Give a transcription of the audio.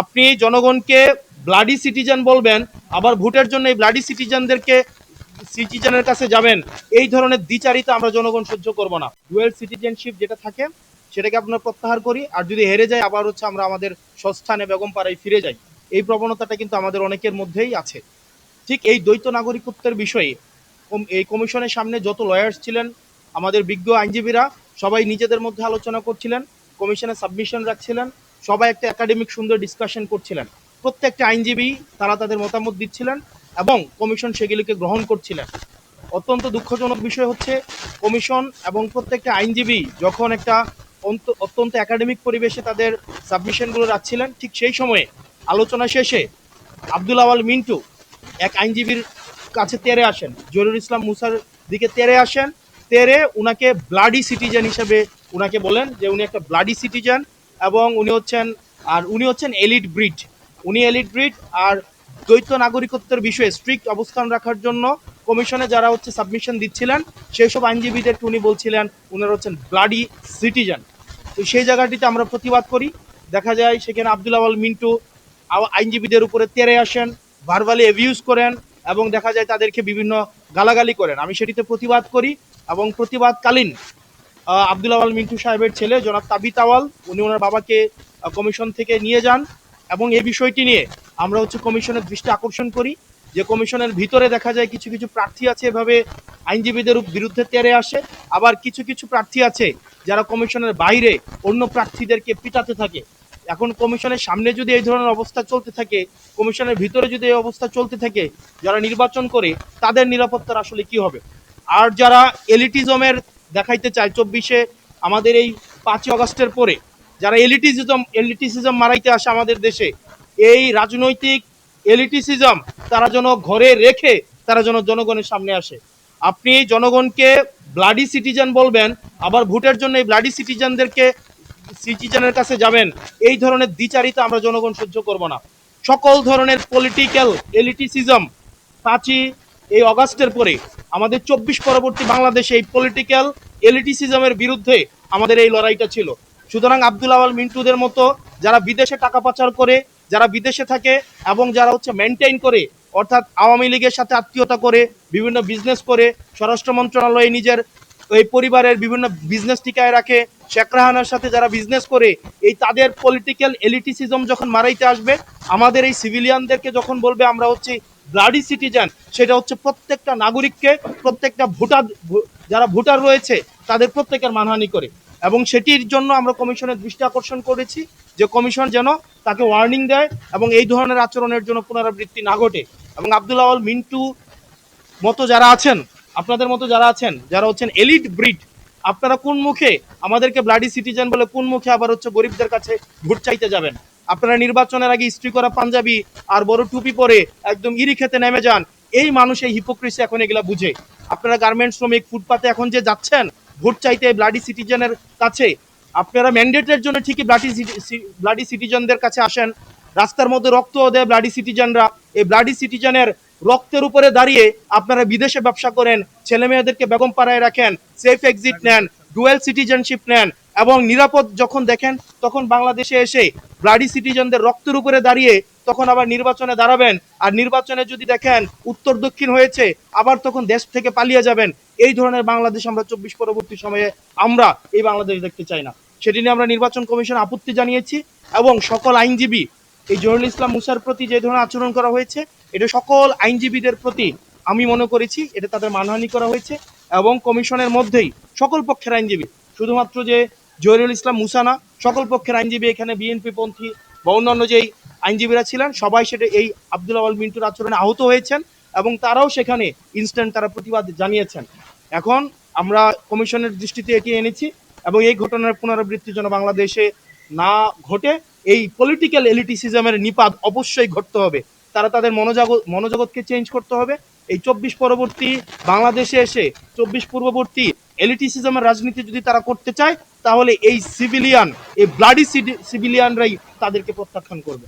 আপনি জনগণকে bloody citizen বলবেন, আবার ভোটের জন্য এই ব্লাডি সিটিজেনের কাছে যাবেন, এই ধরনের দ্বিচারিতা আমরা জনগণ সহ্য করব না। ডুয়েল সিটিজেনশিপ যেটা থাকে সেটাকে আপনার প্রত্যাহার করি, আর যদি হেরে যায় আবার হচ্ছে আমরা আমাদের স্বস্থানে বেগমপাড়ায় ফিরে যাই। এই প্রবণতাটা কিন্তু আমাদের অনেকের মধ্যেই আছে। ঠিক এই দ্বৈত নাগরিকত্বের বিষয়ে এই কমিশনের সামনে যত লয়ার্স ছিলেন, আমাদের বিজ্ঞ আইনজীবীরা সবাই নিজেদের মধ্যে আলোচনা করছিলেন, কমিশনে সাবমিশন রাখছিলেন, সবাই একটা একাডেমিক সুন্দর ডিসকাশন করছিলেন। প্রত্যেকটা আইনজীবী তারা তাদের মতামত দিচ্ছিলেন এবং কমিশন সেগুলিকে গ্রহণ করছিলেন। অত্যন্ত দুঃখজনক বিষয় হচ্ছে কমিশন এবং প্রত্যেকটা আইনজীবী যখন একটা অত্যন্ত একাডেমিক পরিবেশে তাদের সাবমিশনগুলো রাখছিলেন, ঠিক সেই সময়ে আলোচনা শেষে আব্দুল আওয়াল মিন্টু এক আইনজীবীর কাছে তেরে আসেন, জহিরুল ইসলাম মুসার দিকে তেরে আসেন, তেরে উনাকে ব্লাডি সিটিজেন হিসেবে উনাকে বলেন যে উনি একটা ব্লাডি সিটিজেন এবং উনি হচ্ছেন এলিট ব্রিড। উনি এলিট ব্রিড আর দ্বৈত নাগরিকত্বের বিষয়ে স্ট্রিক্ট অবস্থান রাখার জন্য কমিশনে যারা হচ্ছে সাবমিশন দিচ্ছিলেন সেই সব আইনজীবীদেরকে উনি বলছিলেন উনারা হচ্ছেন ব্লাডি সিটিজেন। তো সেই জায়গাটিতে আমরা প্রতিবাদ করি। দেখা যায় সেখানে আব্দুল আওয়াল মিন্টু আইনজীবীদের উপরে তেরে আসেন, ভার্বালি অ্যাবিউজ করেন এবং দেখা যায় তাদেরকে বিভিন্ন গালাগালি করেন। আমি সেটিতে প্রতিবাদ করি এবং প্রতিবাদকালীন আব্দুল আওয়াল মিন্টু সাহেবের ছেলে জনাব তাবিত আওয়াল উনি ওনার বাবাকে কমিশন থেকে নিয়ে যান এবং এই বিষয়টি নিয়ে আমরা হচ্ছে কমিশনের দৃষ্টি আকর্ষণ করি যে কমিশনের ভিতরে দেখা যায় কিছু কিছু প্রার্থী আছে এভাবে আইনজীবীদের বিরুদ্ধে তেরে আসে, আবার কিছু কিছু প্রার্থী আছে যারা কমিশনের বাইরে অন্য প্রার্থীদেরকে পিটাতে থাকে। এখন কমিশনের সামনে যদি এই ধরনের অবস্থা চলতে থাকে, কমিশনের ভিতরে যদি এই অবস্থা চলতে থাকে, যারা নির্বাচন করে তাদের নিরাপত্তার আসলে কি হবে? আর যারা এলিটিজমের দেখাইতে চায় 24-এ আমাদের এই 5ই আগস্টের পরে যারা এলিটিসিজম মারাইতে আসে আমাদের দেশে, এই রাজনৈতিক এলিটিসিজম তারা যেন ঘরে রেখে তারা যেন জনগণের সামনে আসে। আপনি জনগণকে ব্লাডি সিটিজেন বলবেন, আবার ভোটের জন্য এই ব্লাডি সিটিজেনের কাছে যাবেন, এই ধরনের দ্বিচারিতা আমরা জনগণ সহ্য করব না। সকল ধরনের পলিটিক্যাল এলিটিসিজম 5ই এই অগাস্টের পরে আমাদের 24 পরবর্তী বাংলাদেশে এই পলিটিক্যাল এলিটিসিজমের বিরুদ্ধে আমাদের এই লড়াইটা ছিল। সুতরাং আব্দুল আওয়াল মিন্টুদের মতো যারা বিদেশে টাকা পাচার করে, যারা বিদেশে থাকে এবং যারা হচ্ছে মেনটেইন করে, অর্থাৎ আওয়ামী লীগের সাথে আত্মীয়তা করে বিভিন্ন বিজনেস করে, স্বরাষ্ট্র মন্ত্রণালয়ে নিজের এই পরিবারের বিভিন্ন বিজনেস টিকায় রাখে, শেখ রাহানার সাথে যারা বিজনেস করে, এই তাদের পলিটিক্যাল এলিটিসিজম যখন মারাইতে আসবে, আমাদের এই সিভিলিয়ানদেরকে যখন বলবে আমরা হচ্ছে ব্লাডি সিটিজেন, সেটা হচ্ছে প্রত্যেকটা নাগরিককে, প্রত্যেকটা যারা ভোটার রয়েছে তাদের প্রত্যেকের মানহানি করে। এবং সেটির জন্য আমরা কমিশনের দৃষ্টি আকর্ষণ করেছি যে কমিশন যেন তাকে ওয়ার্নিং দেয় এবং এই ধরনের আচরণের জন্য পুনরাবৃত্তি না ঘটে। এবং আব্দুল আওয়াল মিন্টু মতো যারা আছেন, আপনাদের মতো যারা আছেন, যারা হচ্ছেন এলিট ব্রিড, আপনারা কোন মুখে আমাদেরকে ব্লাডি সিটিজেন বলে কোন মুখে আবার হচ্ছে গরিবদের কাছে ভোট চাইতে যাবেন? আপনারা নির্বাচনের আগে ইস্ত্রি করা পাঞ্জাবি আর বড় টুপি পরে একদম ইরি খেতে নেমে যান। এই মানুষ এই হিপোক্রেসি এখন এগুলা বুঝে। আপনারা গার্মেন্টস শ্রমিক ফুটপাতে এখন যে যাচ্ছেন ভোট চাইতে ব্লাডি সিটিজেনের কাছে, আপনারা ম্যান্ডেটের জন্য ঠিকই ব্লাডি সিটিজেনদের কাছে আসেন, রাস্তার মধ্যে রক্ত দেয় ব্লাডি সিটিজেনরা। এই ব্লাডি সিটিজেনের রক্তের উপরে দাঁড়িয়ে আপনারা বিদেশে ব্যবসা করেন, ছেলে মেয়েদেরকে বেগম পাড়ায় রাখেন, সেফ এক্সিট নেন, ডুয়েল সিটিজেনশিপ নেন এবং নিরাপদ যখন দেখেন তখন বাংলাদেশে এসে ব্লাডি সিটিজেনদের রক্তের উপরে দাঁড়িয়ে তখন আবার নির্বাচনে দাঁড়াবেন। আর নির্বাচনে যদি দেখেন উত্তর দক্ষিণ হয়েছে আবার তখন দেশ থেকে পালিয়ে যাবেন। এই ধরনের বাংলাদেশ আমরা 24 পরবর্তী সময়ে আমরা এই বাংলাদেশ দেখতে চাই না। সেটি নিয়ে আমরা নির্বাচন কমিশন আপত্তি জানিয়েছি এবং সকল আইনজীবী এই জহিরুল ইসলাম মুসার প্রতি যে ধরনের আচরণ করা হয়েছে এটা সকল আইনজীবীদের প্রতি আমি মনে করেছি এটা তাদের মানহানি করা হয়েছে। এবং কমিশনের মধ্যেই সকল পক্ষের আইনজীবী, শুধুমাত্র যে জহিরুল ইসলাম মুসা না, সকল পক্ষের আইনজীবী, এখানে বিএনপি পন্থী বা অন্যান্য যেই আইনজীবীরা ছিলেন সবাই সেটা এই আব্দুল আওয়াল মিন্টুর আচরণে আহত হয়েছেন এবং তারাও সেখানে ইনস্ট্যান্ট তারা প্রতিবাদ জানিয়েছেন। এখন আমরা কমিশনের দৃষ্টিতে এটি এনেছি এবং এই ঘটনার পুনরাবৃত্তি যেন বাংলাদেশে না ঘটে, এই পলিটিক্যাল এলিটিসিজমের নিপাত অবশ্যই ঘটতে হবে। তারা তাদের মনোজগৎকে চেঞ্জ করতে হবে। এই 24 পরবর্তী বাংলাদেশে এসে 24 পূর্ববর্তী এলিটিসিজমের রাজনীতি যদি তারা করতে চায় তাহলে এই ব্লাডি সিভিলিয়ানরাই তাদেরকে প্রত্যাখ্যান করবে।